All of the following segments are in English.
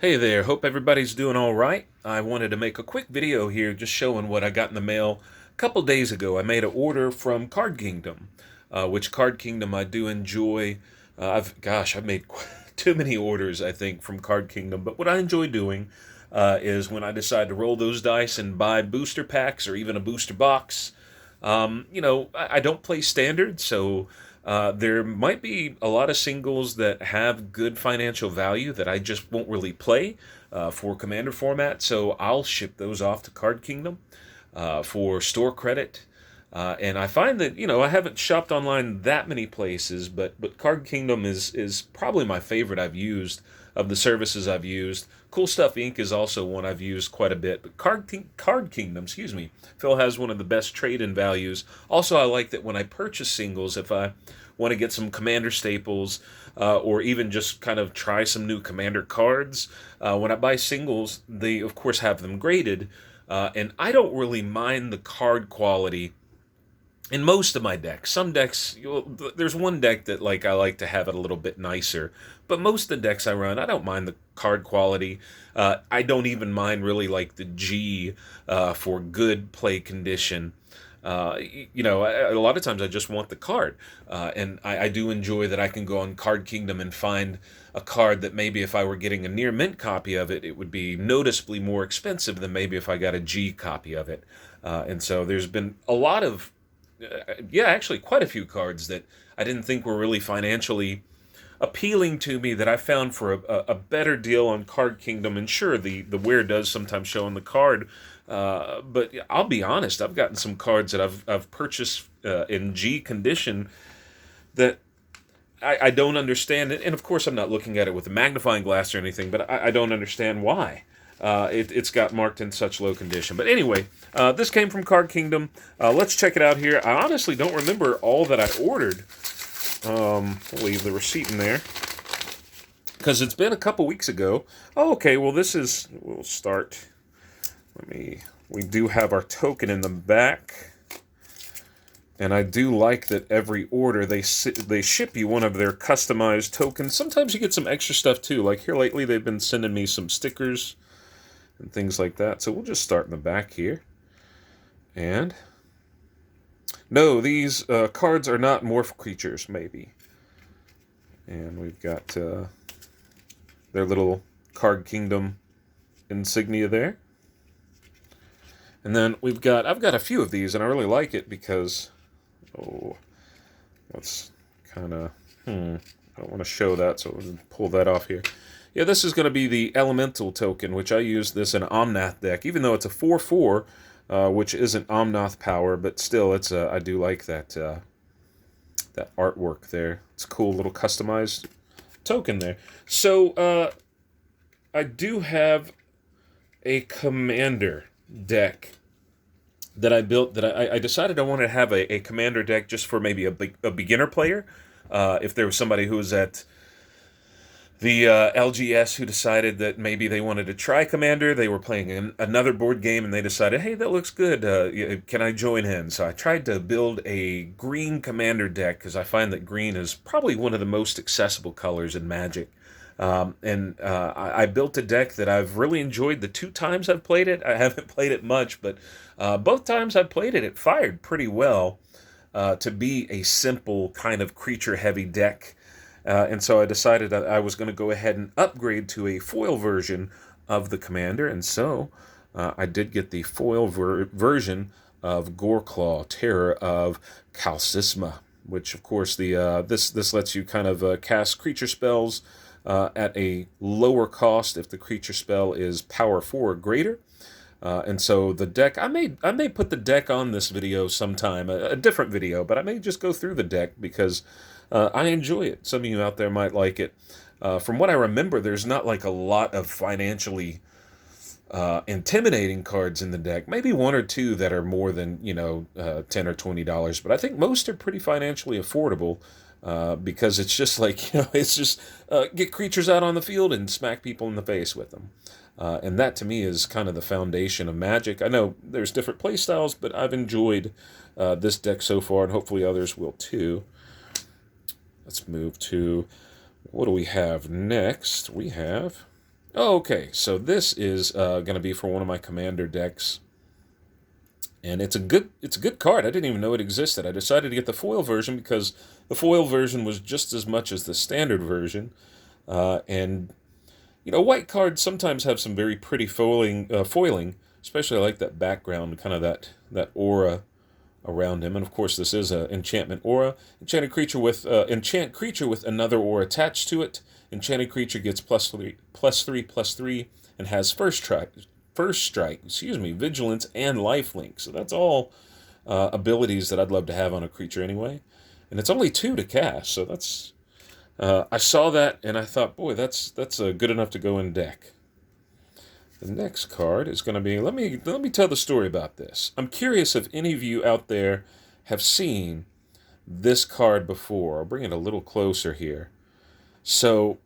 Hey there, hope everybody's doing all right. I wanted to make a quick video here just showing what I got in the mail a couple days ago. I made an order from CardKingdom, which CardKingdom I do enjoy. I've made too many orders, I think, from CardKingdom, but what I enjoy doing is when I decide to roll those dice and buy booster packs or even a booster box. I don't play standard, so there might be a lot of singles that have good financial value that I just won't really play for Commander format. So I'll ship those off to Card Kingdom for store credit. And I find that I haven't shopped online that many places, but Card Kingdom is probably my favorite I've used of the services I've used. Cool Stuff Inc. is also one I've used quite a bit, but Card Kingdom, excuse me, Phil has one of the best trade-in values. Also, I like that when I purchase singles, if I want to get some Commander staples or even just kind of try some new Commander cards, when I buy singles, they of course have them graded, and I don't really mind the card quality in most of my decks. Some decks, there's one deck that I like to have it a little bit nicer, but most of the decks I run, I don't mind the card quality. I don't even mind really like the G for good play condition. A lot of times I just want the card, and I do enjoy that I can go on Card Kingdom and find a card that maybe if I were getting a near mint copy of it, it would be noticeably more expensive than maybe if I got a G copy of it. And so there's been a lot of yeah, actually quite a few cards that I didn't think were really financially appealing to me that I found for a better deal on Card Kingdom. And sure, the wear does sometimes show on the card, but I'll be honest, I've gotten some cards that I've purchased in G condition that I don't understand. And of course, I'm not looking at it with a magnifying glass or anything, but I don't understand why. It's got marked in such low condition. But anyway, this came from Card Kingdom. Let's check it out here. I honestly don't remember all that I ordered. We'll leave the receipt in there because it's been a couple weeks ago. Oh, okay, well, we'll start. We do have our token in the back. And I do like that every order they ship you one of their customized tokens. Sometimes you get some extra stuff too. Like here lately, they've been sending me some stickers and things like that. So we'll just start in the back here. And no, these cards are not morph creatures, maybe. And we've got their little Card Kingdom insignia there. And then I've got a few of these, and I really like it because, let's kind of, I don't want to show that, so we'll pull that off here. Yeah, this is going to be the Elemental token, which I use this in an Omnath deck, even though it's a 4/4, which isn't Omnath power, but still, I do like that that artwork there. It's a cool little customized token there. So I do have a Commander deck that I built that I decided I wanted to have a Commander deck just for maybe a beginner player. If there was somebody who was at the LGS who decided that maybe they wanted to try Commander. They were playing another board game and they decided, hey, that looks good. Can I join in? So I tried to build a green Commander deck because I find that green is probably one of the most accessible colors in Magic. I built a deck that I've really enjoyed the two times I've played it. I haven't played it much, but both times I've played it, it fired pretty well to be a simple kind of creature-heavy deck. And so I decided that I was going to go ahead and upgrade to a foil version of the Commander. And so I did get the foil version of Goreclaw, Terror of Calcisma, which, of course, this lets you kind of cast creature spells at a lower cost if the creature spell is power 4 or greater. And so the deck, I may put the deck on this video sometime, a different video, but I may just go through the deck because I enjoy it. Some of you out there might like it. From what I remember, there's not like a lot of financially intimidating cards in the deck. Maybe one or two that are more than $10 or $20, but I think most are pretty financially affordable. Because it's just like, it's just get creatures out on the field and smack people in the face with them. And that to me is kind of the foundation of Magic. I know there's different play styles, but I've enjoyed this deck so far, and hopefully others will too. Let's move to, what do we have next? We have Oh, okay, so this is going to be for one of my commander decks, and it's a good card. I didn't even know it existed. I decided to get the foil version because the foil version was just as much as the standard version, and white cards sometimes have some very pretty foiling. Especially I like that background, kind of that aura around him. And of course, this is an enchantment aura. Enchant creature with another aura attached to it. Enchanted creature gets +3/+3/+3, and has first strike. Vigilance and lifelink. So that's all abilities that I'd love to have on a creature anyway. And it's only 2 to cast, so that's. I saw that and I thought, boy, that's good enough to go in deck. The next card is going to be. Let me tell the story about this. I'm curious if any of you out there have seen this card before. I'll bring it a little closer here. So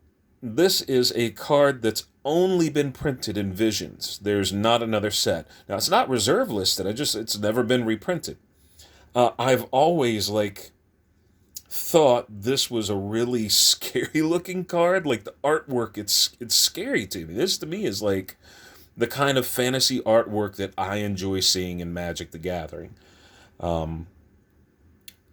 this is a card that's only been printed in Visions. There's not another set. Now it's not reserve listed. It's never been reprinted. I've always thought this was a really scary looking card. Like the artwork, it's scary to me. This to me is like the kind of fantasy artwork that I enjoy seeing in Magic the Gathering.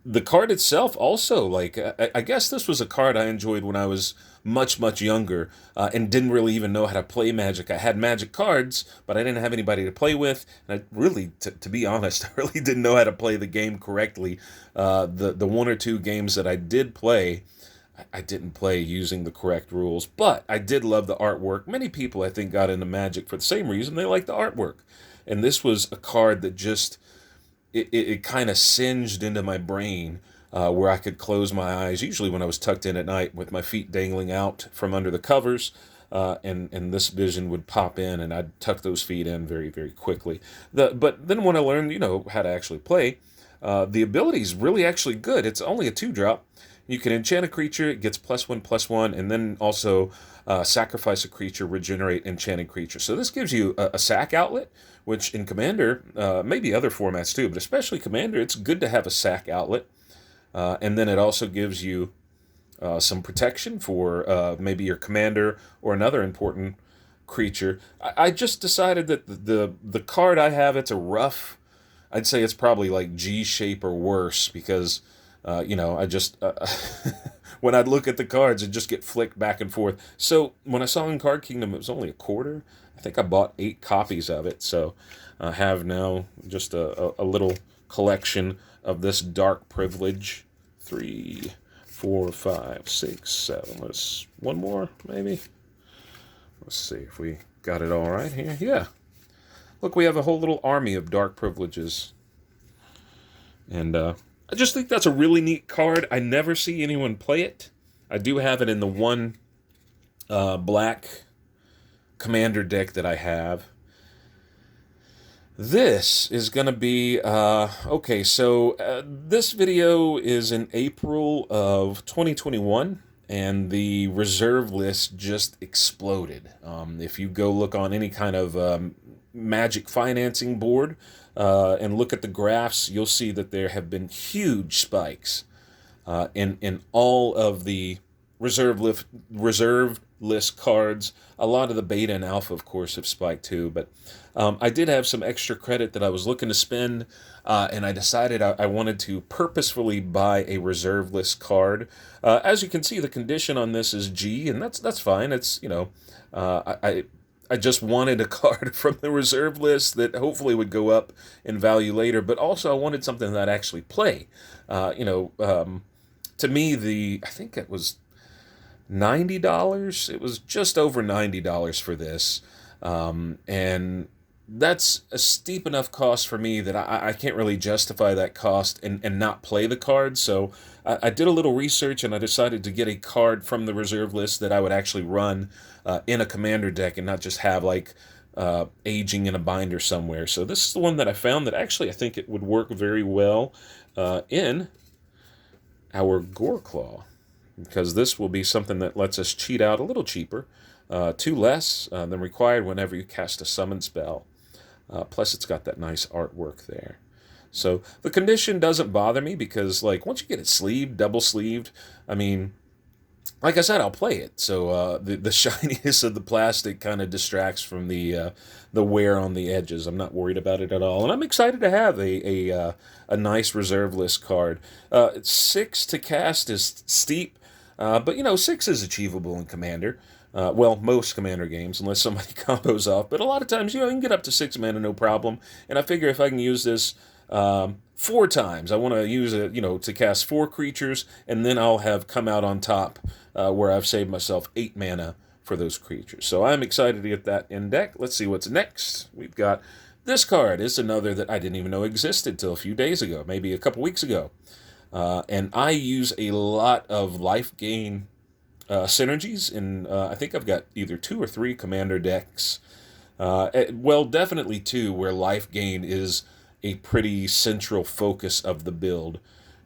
The card itself also, I guess this was a card I enjoyed when I was much, much younger, and didn't really even know how to play Magic. I had Magic cards, but I didn't have anybody to play with, and I really, to be honest, I really didn't know how to play the game correctly. The one or two games that I did play, I didn't play using the correct rules, but I did love the artwork. Many people, I think, got into Magic for the same reason. They like the artwork. And this was a card that just, it kind of singed into my brain, where I could close my eyes, usually when I was tucked in at night with my feet dangling out from under the covers, and this vision would pop in, and I'd tuck those feet in very, very quickly. But then when I learned, how to actually play, the ability is really actually good. It's only a 2-drop. You can enchant a creature, it gets +1/+1, and then also sacrifice a creature, regenerate enchanted creature. So this gives you a sack outlet, which in Commander, maybe other formats too, but especially Commander, it's good to have a sack outlet. And then it also gives you some protection for maybe your commander or another important creature. I just decided that the card I have, it's a rough. I'd say it's probably like G shape or worse because I just when I'd look at the cards, it'd just get flicked back and forth. So when I saw in Card Kingdom, it was only a quarter. I think I bought 8 copies of it, so I have now just a little collection of this Dark Privilege. 3, 4, 5, 6, 7. Let's one more maybe. Let's see if we got it all right here. Yeah. Look, we have a whole little army of Dark Privileges. And I just think that's a really neat card. I never see anyone play it. I do have it in the one black commander deck that I have. This is going to be, okay, so this video is in April of 2021, and the reserve list just exploded. If you go look on any kind of Magic financing board and look at the graphs, you'll see that there have been huge spikes in all of the reserve list cards. A lot of the beta and alpha, of course, have spiked too, but I did have some extra credit that I was looking to spend, and I decided I wanted to purposefully buy a reserve list card. As you can see, the condition on this is G, and that's fine. It's I just wanted a card from the reserve list that hopefully would go up in value later, but also I wanted something that I'd actually play. To me, I think it was $90. It was just over $90 for this, and that's a steep enough cost for me that I can't really justify that cost and not play the card. So I did a little research and I decided to get a card from the reserve list that I would actually run in a commander deck and not just have aging in a binder somewhere. So this is the one that I found that actually I think it would work very well in our Goreclaw, because this will be something that lets us cheat out a little cheaper, 2 less than required whenever you cast a summon spell. Plus, it's got that nice artwork there. So the condition doesn't bother me because, once you get it sleeved, double sleeved, I mean, like I said, I'll play it. So the shininess of the plastic kind of distracts from the wear on the edges. I'm not worried about it at all, and I'm excited to have a nice reserve list card. 6 to cast is steep, but 6 is achievable in Commander. Well, most Commander games, unless somebody combos off. But a lot of times, you can get up to 6 mana, no problem. And I figure if I can use this 4 times, I want to use it, to cast 4 creatures, and then I'll have come out on top where I've saved myself 8 mana for those creatures. So I'm excited to get that in deck. Let's see what's next. We've got this card. It's another that I didn't even know existed till a few days ago, maybe a couple weeks ago. And I use a lot of life gain synergies, and I think I've got either 2 or 3 commander decks. Well, definitely 2, where life gain is a pretty central focus of the build.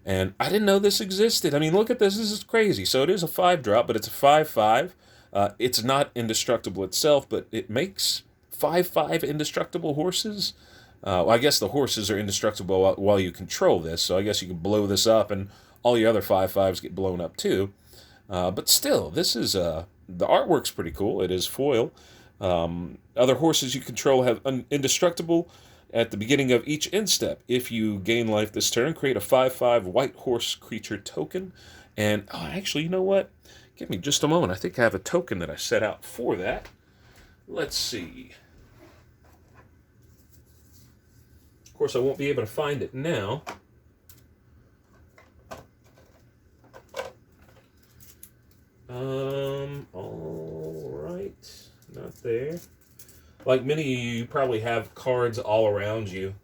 And I didn't know this existed. I mean, look at this. This is crazy. So it is a 5-drop, but it's a 5/5. It's not indestructible itself, but it makes 5/5 indestructible horses. Well, I guess the horses are indestructible while you control this, so I guess you can blow this up and all your other 5/5s get blown up too. But still, this is the artwork's pretty cool. It is foil. Other horses you control have indestructible at the beginning of each end step. If you gain life this turn, create a 5/5 white horse creature token. And actually, you know what? Give me just a moment. I think I have a token that I set out for that. Let's see. Of course, I won't be able to find it now. All right, not there. Like many of you probably have cards all around you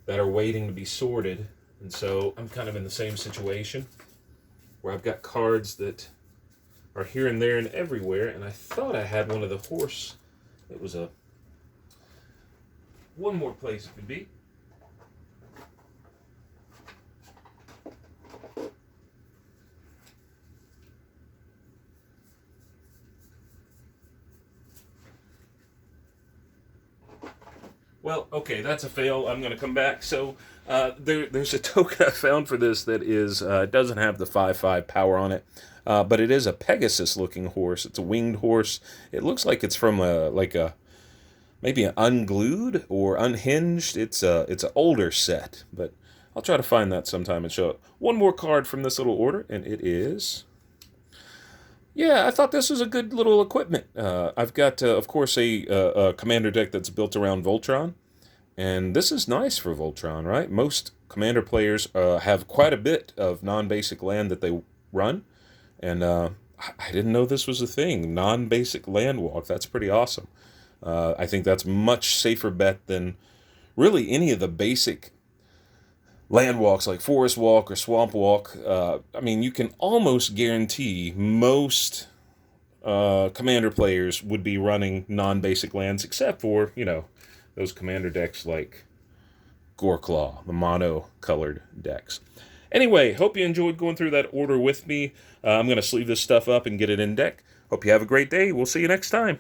that are waiting to be sorted, and so I'm kind of in the same situation where I've got cards that are here and there and everywhere, and I thought I had one of the horse. It was one more place it could be. Well, okay, that's a fail. I'm going to come back. So there's a token I found for this that is doesn't have the 5/5 power on it, but it is a Pegasus-looking horse. It's a winged horse. It looks like it's from maybe an unglued or unhinged. It's an older set, but I'll try to find that sometime and show it. One more card from this little order, and it is. Yeah, I thought this was a good little equipment. I've got, of course, a commander deck that's built around Voltron, and this is nice for Voltron, right? Most commander players have quite a bit of non-basic land that they run, and I didn't know this was a thing. Non-basic land walk. That's pretty awesome. I think that's much safer bet than really any of the basic land walks like Forest Walk or Swamp Walk. I mean, you can almost guarantee most commander players would be running non-basic lands, except for, those commander decks like Goreclaw, the mono-colored decks. Anyway, hope you enjoyed going through that order with me. I'm going to sleeve this stuff up and get it in deck. Hope you have a great day. We'll see you next time.